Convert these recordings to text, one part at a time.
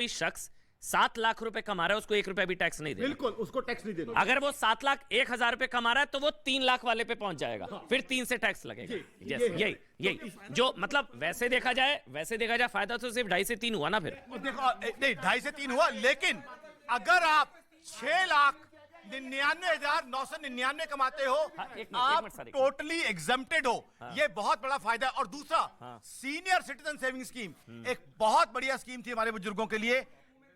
कोई शख्स 7 लाख रुपए कमा रहा है, उसको 1 रुपया भी टैक्स नहीं देना। बिल्कुल, उसको टैक्स नहीं देना। अगर वो 7,01,000 रुपए कमा रहा है तो वो 3 लाख वाले पे पहुंच जाएगा, फिर 3 से टैक्स लगेगा। यही जो मतलब वैसे देखा जाए फायदा तो सिर्फ 2.5 से 3 हुआ ना। फिर देखो, नहीं 2.5 से 3 हुआ, लेकिन अगर आप 6,99,999 कमाते हो, आप टोटली एग्जम्प्टेड हो। ये बहुत बड़ा फायदा है। और दूसरा, सीनियर सिटीजन सेविंग स्कीम एक बहुत बढ़िया स्कीम थी हमारे बुजुर्गों के लिए।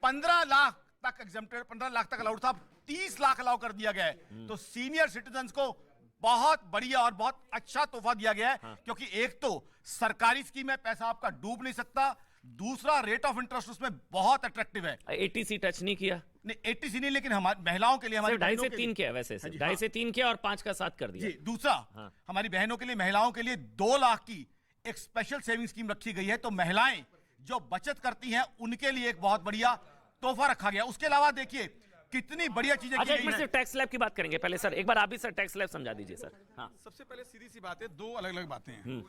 15 लाख तक एग्जम्प्टेड, 15 लाख तक अलाउड था, 30 लाख अलाउ कर दिया गया है। तो सीनियर सिटीजन को बहुत बढ़िया और बहुत अच्छा तोहफा दिया गया है। क्योंकि एक तो सरकारी स्कीम है, पैसा आपका डूब नहीं सकता। दूसरा, रेट ऑफ इंटरेस्ट उसमें बहुत अट्रैक्टिव है। 80C टच नहीं किया, नहीं 80C नहीं, लेकिन हमारी महिलाओं के लिए, हमारी 2.5 से 3 किया। वैसे 2.5 से 3 किया और 5 का 7 कर दिया। दूसरा, हमारी बहनों के लिए, महिलाओं के लिए 2 लाख की एक स्पेशल सेविंग स्कीम रखी गई है। तो महिलाएं जो बचत करती हैं उनके लिए एक बहुत बढ़िया तोहफा रखा गया। उसके अलावा देखिए कितनी बढ़िया चीजें की गई हैं। टैक्स स्लैब की बात करेंगे पहले सर, एक बार आप भी सर टैक्स स्लैब समझा दीजिए सर। हाँ, सबसे पहले सीधी सी बात है, 2 अलग अलग बातें हैं।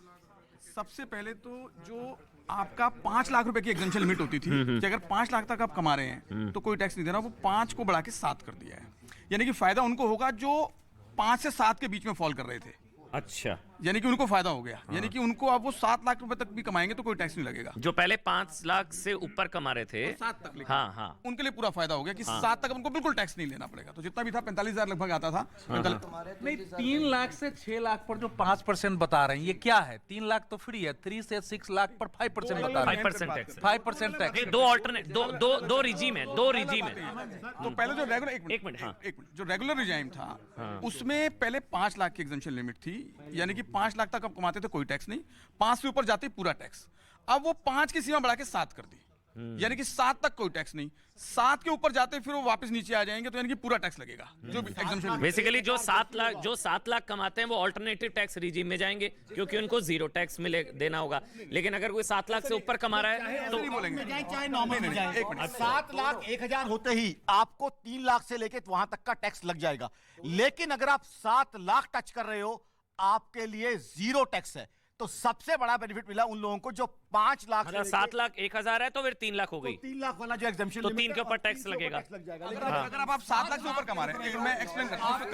सबसे पहले तो जो आपका 5 लाख रुपए की एग्जेम्पशन लिमिट होती थी कि अगर 5 लाख तक आप कमा रहे हैं तो कोई टैक्स नहीं देना, वो 5 को बढ़ा के 7 कर दिया है। यानी कि फायदा उनको होगा जो 5 से 7 के बीच में फॉल कर रहे थे। अच्छा, यानी कि उनको फायदा हो गया। यानी कि उनको अब वो 7 लाख रुपए तक भी कमाएंगे तो कोई टैक्स नहीं लगेगा। जो पहले 5 लाख से ऊपर कमा रहे थे 7 तक, हाँ, उनके लिए पूरा फायदा हो गया कि 7 तक उनको बिल्कुल टैक्स नहीं लेना पड़ेगा। तो जितना भी था 45,000 लगभग आता था। नहीं, 3 लाख से 6 लाख पर जो 5% बता रहे हैं, ये क्या है? 3 लाख तो फ्री है, 3 से 6 लाख पर 5% बता रहे हैं। 5% टैक्स, 5% टैक्स। दो ऑल्टरनेट, दो रिजीम है, दो रिजीम है। तो पहले जो रेगुलर, एक मिनट, जो रेगुलर रिजाइम था उसमें पहले 5 लाख की एग्जेम्पशन लिमिट थी। यानी कि 5 लाख तक आप कमाते थे कोई टैक्स नहीं, 5 से ऊपर जाते पूरा टैक्स। अब वो 5 की सीमा बढ़ा के 7 कर दी। यानी कि 7 तक कोई टैक्स नहीं, 7 के ऊपर जाते फिर वो वापस नीचे आ जाएंगे। तो यानी कि पूरा टैक्स लगेगा जो भी एग्जेम्पशन। बेसिकली जो 7 लाख कमाते हैं वो अल्टरनेटिव टैक्स रिजीम में जाएंगे, क्योंकि उनको 0 टैक्स मिले देना होगा। लेकिन अगर कोई 7 लाख से ऊपर कमा रहा है तो बोलेंगे चाहे नॉर्मल 7,01,000 होते ही आपको 3 लाख से लेके वहां तक का टैक्स लग जाएगा। लेकिन अगर आप 7 लाख टच कर रहे हो, आपके लिए 0 टैक्स है। तो सबसे बड़ा बेनिफिट मिला उन लोगों को जो 5 लाख, 7,01,000 है तो फिर 3 लाख हो गई। 3 लाख वाला जो एग्जेम्पशन, तो 3 के ऊपर टैक्स लगेगा। अगर आप 7 लाख से ऊपर कमा रहे हैं, मैं एक्सप्लेन करता हूं,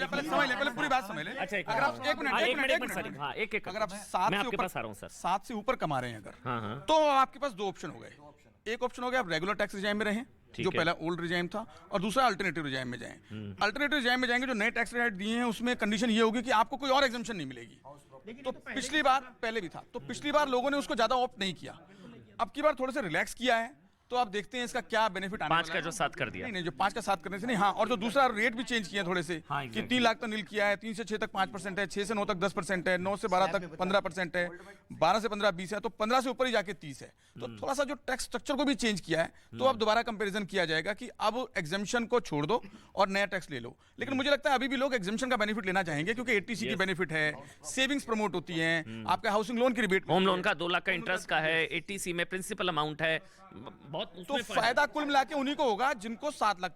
पहले पूरी बात समझ लें। अच्छा, अगर आप एक मिनट सर, हाँ, एक अगर आप 7 से ऊपर कमा रहे हैं अगर, तो आपके पास 2 ऑप्शन हो गए। एक ऑप्शन हो गया आप रेगुलर टैक्स रिजाइम में रहें, जो पहला ओल्ड रिजाइम था, और दूसरा अल्टरनेटिव रिजाइम में जाएं। अल्टरनेटिव रिजाइम में जाएंगे, जो नए टैक्स रेट दिए हैं उसमें कंडीशन ये होगी कि आपको कोई और एग्जेम्पशन नहीं मिलेगी। तो पिछली बार, पहले भी था, तो पिछली बार लोगों ने उसको ज्यादा ऑप्ट नहीं किया, अब की बार थोड़ा सा रिलैक्स किया है। तो आप देखते हैं इसका क्या बेनिफिट आने 5 का जो 7 कर दिया, नहीं, जो 5 का 7 करने से नहीं, हाँ, और जो दूसरा रेट भी चेंज किया थोड़े से, कि 3 लाख तो नील किया है, 3 से 6 तक 5% है, 6 से 9 तक 10% है, 9 से 12 तक 15% है, 12 से 15 20 है, तो 15 से ऊपर ही जाके 30 है। तो थोड़ा सा जो टैक्स स्ट्रक्चर को भी चेंज किया है, तो अब दोबारा कंपैरिजन किया जाएगा कि अब एग्जेम्पशन को छोड़ दो और नया टैक्स ले लो। लेकिन मुझे लगता है अभी भी लोग एग्जेम्पशन का बेनिफिट लेना चाहेंगे, क्योंकि 80C की बेनिफिट है, सेविंग्स प्रमोट होती है, आपका हाउसिंग लोन की रिबेट, होम लोन का 2 लाख का इंटरेस्ट का है, 80C में प्रिंसिपल अमाउंट है, बहुत तो फायदा कुल मिला के उन्हीं को होगा जिनको 7 लाख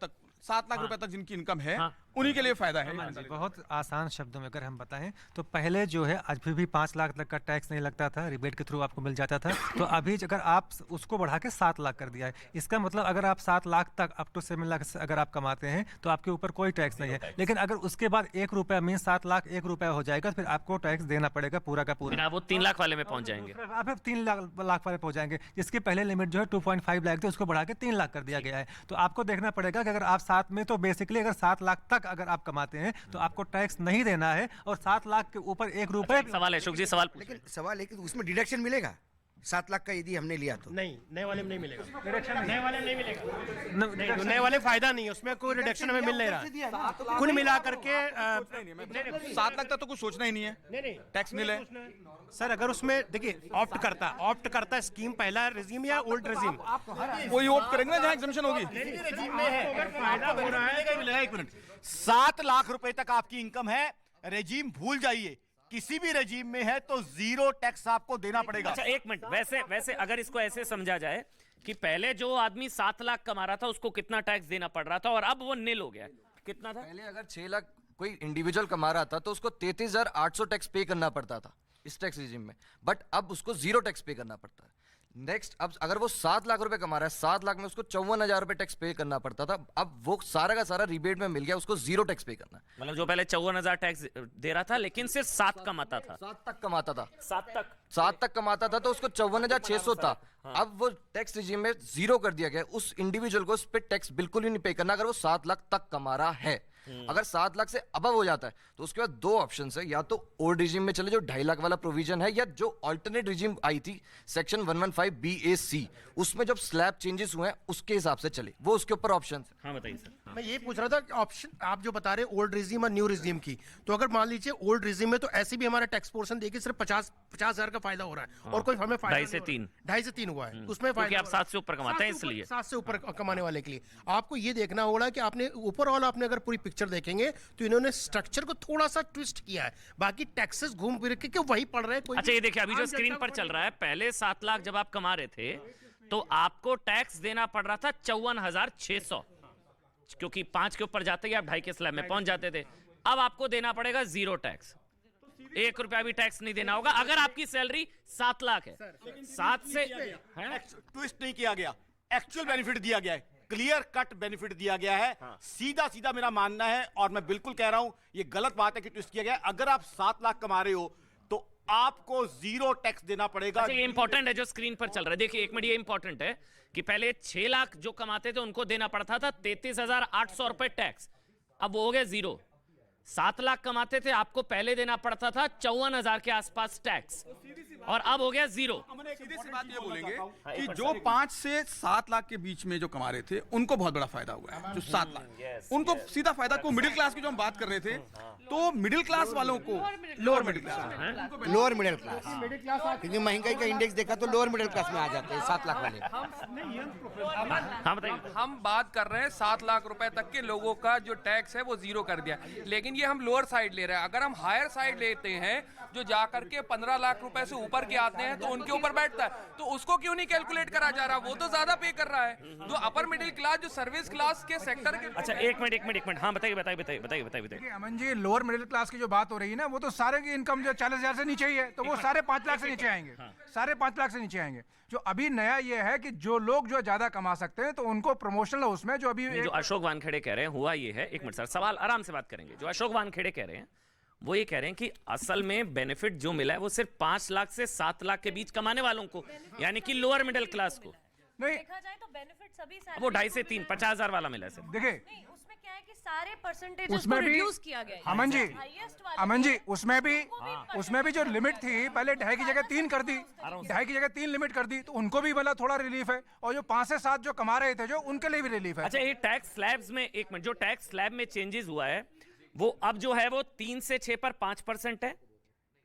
रुपए तक जिनकी इनकम है, उन्हीं के लिए फायदा है। बहुत आसान शब्दों में अगर हम बताएं तो पहले जो है आज भी 5 लाख तक का टैक्स नहीं लगता था, रिबेट के थ्रू आपको मिल जाता था। तो अभी अगर आप उसको बढ़ा के 7 लाख कर दिया है, इसका मतलब अगर आप 7 लाख तक अप टू 7 लाख अगर आप कमाते हैं तो आपके ऊपर कोई टैक्स नहीं है। लेकिन अगर उसके बाद 1 रुपया मीन 7 लाख 1 रुपया हो जाएगा, फिर आपको टैक्स देना पड़ेगा पूरा का पूरा। वो 3 लाख वाले में पहुंच जाएंगे, आप 3 लाख वाले पहुंच जाएंगे, जिसकी पहले लिमिट जो है 2.5 लाख थी, उसको बढ़ा के 3 लाख कर दिया गया है। तो आपको देखना पड़ेगा कि अगर आप 7 में, तो बेसिकली अगर 7 लाख तक अगर आप कमाते हैं तो आपको टैक्स नहीं देना है, और 7 लाख के ऊपर 1 रुपए। सवाल है शुक जी, सवाल लेकिन सवाल है कि उसमें डिडक्शन मिलेगा 7 लाख का यदि हमने लिया तो? नहीं, नए वाले में नहीं मिलेगा, नए वाले में नहीं मिलेगा, नए वाले फायदा नहीं है, उसमें कोई रिडक्शन हमें मिल नहीं रहा। कुल मिला करके 7 लाख तक तो कुछ सोचना ही नहीं है, टैक्स मिल है सर। अगर उसमें देखिए ऑप्ट करता स्कीम पहला रेजिम या ओल्ड रेजिम, वही ऑप्ट करेंगे ना जहाँ एग्जेम्पशन होगी। रेजिम में है, फायदा हो रहा है। 1 मिनट, 7 लाख रुपए तक आपकी इनकम है, रेजिम भूल जाइए, किसी भी रेजिम में है तो 0 टैक्स आपको देना पड़ेगा। अच्छा, 1 मिनट, वैसे अगर इसको ऐसे समझा जाए कि पहले जो आदमी 7 लाख कमा रहा था उसको कितना टैक्स देना पड़ रहा था, और अब वो निल हो गया, कितना था? पहले अगर 6 लाख कोई इंडिविजुअल कमा रहा था तो उसको 33,800 टैक्स पे करना पड़ता था इस टैक्स रिजिम में, बट अब उसको 0 टैक्स पे करना पड़ता है। नेक्स्ट अब अगर वो 7 लाख रुपए कमा रहा है, 7 लाख में उसको 54,000 रुपए टैक्स पे करना पड़ता था, अब वो सारा का सारा रिबेट में मिल गया, उसको 0 टैक्स पे करना है। मतलब जो पहले 54,000 टैक्स दे रहा था लेकिन सिर्फ 7 कमाता था, 7 तक कमाता था, 7 तक कमाता था तो उसको 54,600 था। अब वो टैक्स रिजीम में 0 कर दिया गया, उस इंडिविजुअल को उस पे टैक्स बिल्कुल भी नहीं पे करना अगर वो 7 लाख तक कमा रहा है। अगर 7 लाख से अबव हो जाता है तो उसके बाद 2 ऑप्शन है, या तो ओल्ड रिजीम में चले जो 2.5 लाख वाला प्रोविजन है, या जो अल्टरनेट रिजीम आई थी सेक्शन 115BAC, उसमें जब स्लैब चेंजेस हुए हैं उसके हिसाब से चले, वो उसके ऊपर ऑप्शन है। हाँ बताइए सर। मैं ये पूछ रहा था कि ऑप्शन आप जो बता रहे ओल्ड रिजीम और न्यू रिजीम की, तो अगर मान लीजिए ओल्ड रिजीम में तो ऐसे भी हमारा टैक्स पोर्शन देखिए सिर्फ 50,000 का फायदा हो रहा है और कोई हमें फायदा 2.5 से 3 2.5 से 3 हुआ है, उसमें क्योंकि आप 7 से ऊपर कमाते हैं इसलिए 7 से ऊपर कमाने वाले के लिए आपको ये देखना होगा कि आपने ओवरऑल आपने अगर पूरी पिक्चर देखेंगे तो इन्होंने स्ट्रक्चर को थोड़ा सा ट्विस्ट किया है, बाकी टैक्सेस घूम फिर के वही पड़ रहे हैं। कोई अच्छा ये देखिए अभी जो स्क्रीन पर चल रहा है, पहले 7 लाख जब आप कमा रहे थे तो आपको टैक्स देना पड़ रहा था 54,600, क्योंकि 5 के ऊपर जाते ही आप 2.5 के स्लैब में पहुंच जाते थे। अब आपको देना पड़ेगा 0 टैक्स, 1 रुपया भी टैक्स नहीं देना होगा अगर आपकी सैलरी 7 लाख है। 7 से ट्विस्ट नहीं किया गया, एक्चुअल बेनिफिट दिया गया है, क्लियर कट बेनिफिट दिया गया है। सीधा सीधा मेरा मानना है और मैं बिल्कुल कह रहा हूं ये गलत बात है कि ट्विस्ट किया गया है। अगर आप 7 लाख कमा रहे हो तो आपको 0 टैक्स देना पड़ेगा। अच्छा ये इंपॉर्टेंट है जो स्क्रीन पर चल रहा है, देखिए 1 मिनट, ये इंपॉर्टेंट है कि पहले 6 लाख जो कमाते थे उनको देना पड़ता था 33,800 रुपए टैक्स, अब वो हो गया 0। 7 लाख कमाते थे आपको पहले देना पड़ता था 54,000 के आसपास टैक्स और अब हो गया 0। सीधी सी बात ये बोलेंगे कि जो 5 से 7 लाख के बीच में जो कमा रहे थे उनको बहुत बड़ा फायदा हुआ है। जो 7 लाख उनको सीधा फायदा को, मिडिल क्लास की जो हम बात कर रहे थे तो मिडिल क्लास वालों को, lower middle class, lower middle class, क्योंकि महंगाई का इंडेक्स देखा तो लोअर मिडिल क्लास में आ जाते हैं 7 लाख वाले। हाँ बताइए। हम बात कर रहे हैं 7 लाख रुपए तक के लोगों का जो टैक्स है वो 0 कर दिया, लेकिन ये हम लोअर साइड ले रहे हैं। अगर हम हायर साइड लेते हैं जो जाकर के 15 लाख रुपए से ऊपर के आते हैं तो उनके ऊपर बैठता है, तो उसको क्यों नहीं कैलकुलेट करा जा रहा? वो तो ज्यादा पे कर रहा है। जो अपर मिडिल क्लास, जो सर्विस क्लास के सेक्टर के। अच्छा 1 मिनट, हाँ बताइए। Aman ji, lower middle class की जो बात हो रही है ना, वो तो सारे की इनकम जो 40,000 से नीचे ही है, तो वो सारे 5 लाख से नीचे आएंगे, सारे 5 लाख से नीचे आएंगे। जो अभी नया ये है कि जो लोग जो ज्यादा कमा सकते हैं तो उनको प्रमोशनल है उसमें, जो अभी जो अशोक वानखेड़े कह रहे हैं हुआ ये है, 1 मिनट सर, सवाल आराम से बात करेंगे। जो अशोक वानखेड़े कह रहे हैं वो ये कह रहे हैं कि असल में बेनिफिट जो मिला है वो सिर्फ 5 लाख से 7 लाख के बीच कमाने वालों को, यानी कि लोअर मिडिल क्लास को। नहीं, देखा जाए तो बेनिफिट सभी वो 2.5 से 3 50,000 वाला मिला है। देखिए उसमें क्या है कि सारे परसेंटेज उसमें भी रिड्यूस किया गया है। अमन जी उसमें भी जो लिमिट थी पहले 2.5 की जगह 3 कर दी, 2.5 की जगह 3 लिमिट कर दी, तो उनको भी मतलब थोड़ा रिलीफ है। और जो 5 से 7 जो कमा रहे थे जो उनके लिए भी रिलीफ है। अच्छा ये टैक्स स्लैब्स में, 1 मिनट, जो टैक्स स्लैब में चेंजेस हुआ है वो अब जो है वो 3 से 6 पर 5% है,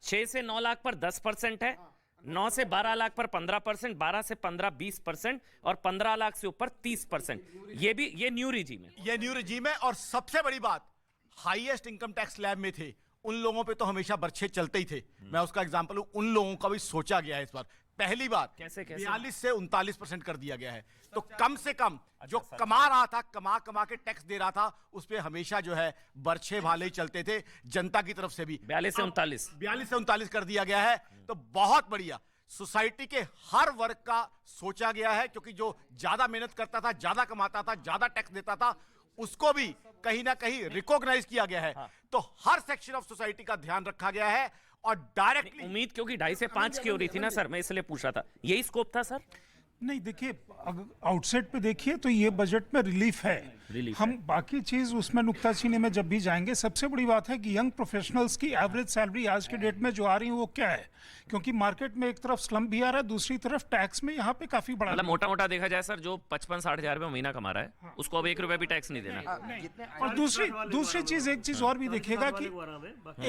6 से 9 लाख पर 10% है, 9 से 12 लाख पर 15%, 12 से 15 20% और 15 लाख से ऊपर 30%। ये न्यू रिजीम है। ये न्यू रिजीम है और सबसे बड़ी बात, हाईएस्ट इनकम टैक्स स्लैब में थे उन लोगों पे तो हमेशा बर्छे चलते ही थे। मैं उसका एग्जांपल हूं, उन लोगों का भी सोचा गया है इस बार पहली बार कैसे 42 से 39% कर दिया गया है। तो कम से कम जो कमा रहा था, कमा के टैक्स दे रहा था, उस पे हमेशा जो है बर्छे भाले ही चलते थे जनता की तरफ से भी। 42 से 39 कर दिया गया है। तो बहुत बढ़िया, सोसाइटी के हर वर्ग का सोचा गया है, क्योंकि जो ज्यादा मेहनत करता था, ज्यादा कमाता था, ज्यादा टैक्स देता था, उसको भी कहीं ना कहीं रिकॉग्नाइज किया गया है। तो हर सेक्शन ऑफ सोसाइटी का ध्यान रखा गया है और डायरेक्टली उम्मीद, क्योंकि 2.5 से 5 की हो रही थी ना सर, मैं इसलिए पूछ रहा था, यही स्कोप था सर? नहीं देखिए, आउटसाइड पे देखिए तो ये बजट में रिलीफ है। हम बाकी चीज उसमें नुक्ताचीनी में जब भी जाएंगे, सबसे बड़ी बात है कि यंग प्रोफेशनल्स की एवरेज सैलरी आज के डेट में जो आ रही है वो क्या है, क्योंकि मार्केट में एक तरफ स्लम भी आ रहा है, दूसरी तरफ टैक्स में यहाँ पे काफी बड़ा, मतलब मोटा देखा जाए सर, जो 55-60 हजार रुपए महीना कमा रहा है उसको अब 1 रुपया भी टैक्स नहीं देना। और दूसरी चीज, एक चीज और भी देखिएगा कि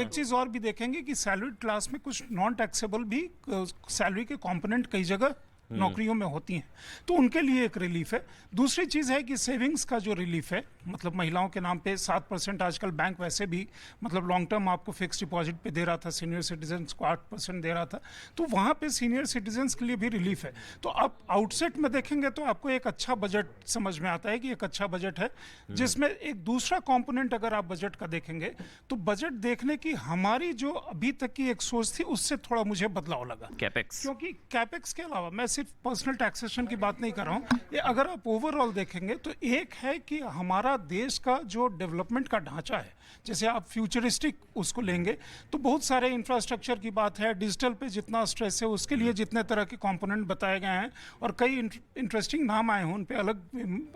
एक चीज और भी देखेंगे कि सैलरीड क्लास में कुछ नॉन टैक्सेबल भी सैलरी के कॉम्पोनेंट कई जगह नौकरियों में होती हैं, तो उनके लिए एक रिलीफ है। दूसरी चीज़ है कि सेविंग्स का जो रिलीफ है, मतलब महिलाओं के नाम पे 7% आजकल बैंक वैसे भी मतलब लॉन्ग टर्म आपको फिक्स डिपॉजिट पे दे रहा था, सीनियर सिटीजन्स को 8% दे रहा था, तो वहाँ पे सीनियर सिटीजन्स के लिए भी रिलीफ है। तो आप आउटसेट में देखेंगे तो आपको एक अच्छा बजट समझ में आता है कि एक अच्छा बजट है, जिसमें एक दूसरा कॉम्पोनेंट अगर आप बजट का देखेंगे तो बजट देखने की हमारी जो अभी तक की एक सोच थी उससे थोड़ा मुझे बदलाव लगा, कैपेक्स, क्योंकि कैपेक्स के अलावा मैं सिर्फ पर्सनल टैक्सेशन की बात नहीं कर रहा हूँ, ये अगर आप ओवरऑल देखेंगे तो एक है कि हमारा देश का जो डेवलपमेंट का ढांचा है, जैसे आप फ्यूचरिस्टिक उसको लेंगे तो बहुत सारे इंफ्रास्ट्रक्चर की बात है, डिजिटल पे जितना स्ट्रेस है उसके लिए जितने तरह के कंपोनेंट बताए गए हैं और कई इंटरेस्टिंग नाम आए हैं, उन पे अलग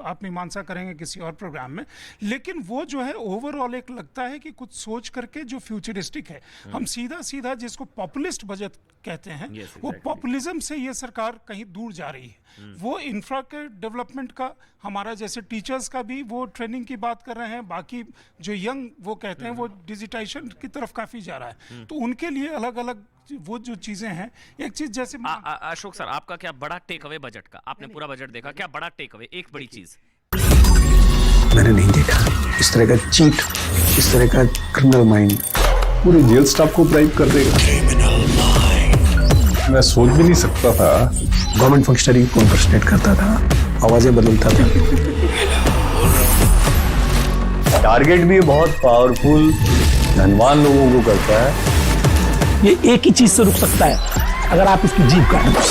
आप मीमांसा करेंगे किसी और प्रोग्राम में। लेकिन वो जो है ओवरऑल एक लगता है कि कुछ सोच करके जो फ्यूचरिस्टिक है, हम सीधा सीधा जिसको पॉपुलिस्ट बजट कहते हैं, वो पॉपुलिज्म से ये सरकार कहीं दूर जा रही है। वो इंफ्रा के डेवलपमेंट का, हमारा जैसे टीचर्स का भी वो ट्रेनिंग की बात कर रहे हैं, बाकी जो यंग वो कहते हैं वो डिजिटाइजेशन की तरफ काफी जा रहा है, तो उनके लिए अलग अलग वो जो चीजें हैं। एक चीज जैसे अशोक सर, आपका क्या बड़ा टेक अवे बजट का? आपने पूरा बजट देखा, क्या बड़ा टेक अवे? एक बड़ी चीज मैंने नहीं देखा इस तरह का चीट, इस तरह का क्रिमिनल माइंड पूरे जेल स्टाफ को ब्राइब कर देगा। मैं सोच भी नहीं सकता था गवर्नमेंट फंक्शनरी को इम्पर्सनेट करता था, आवाजें बदलता था। टारगेट भी बहुत पावरफुल धनवान लोगों को करता है। ये एक ही चीज से रुक सकता है, अगर आप इसकी जीभ काट दो।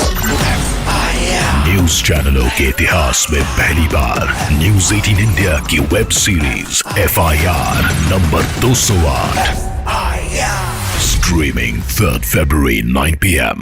न्यूज चैनलों के इतिहास में पहली बार न्यूज 18 इंडिया की web series FIR number 208 streaming 3rd February 9 PM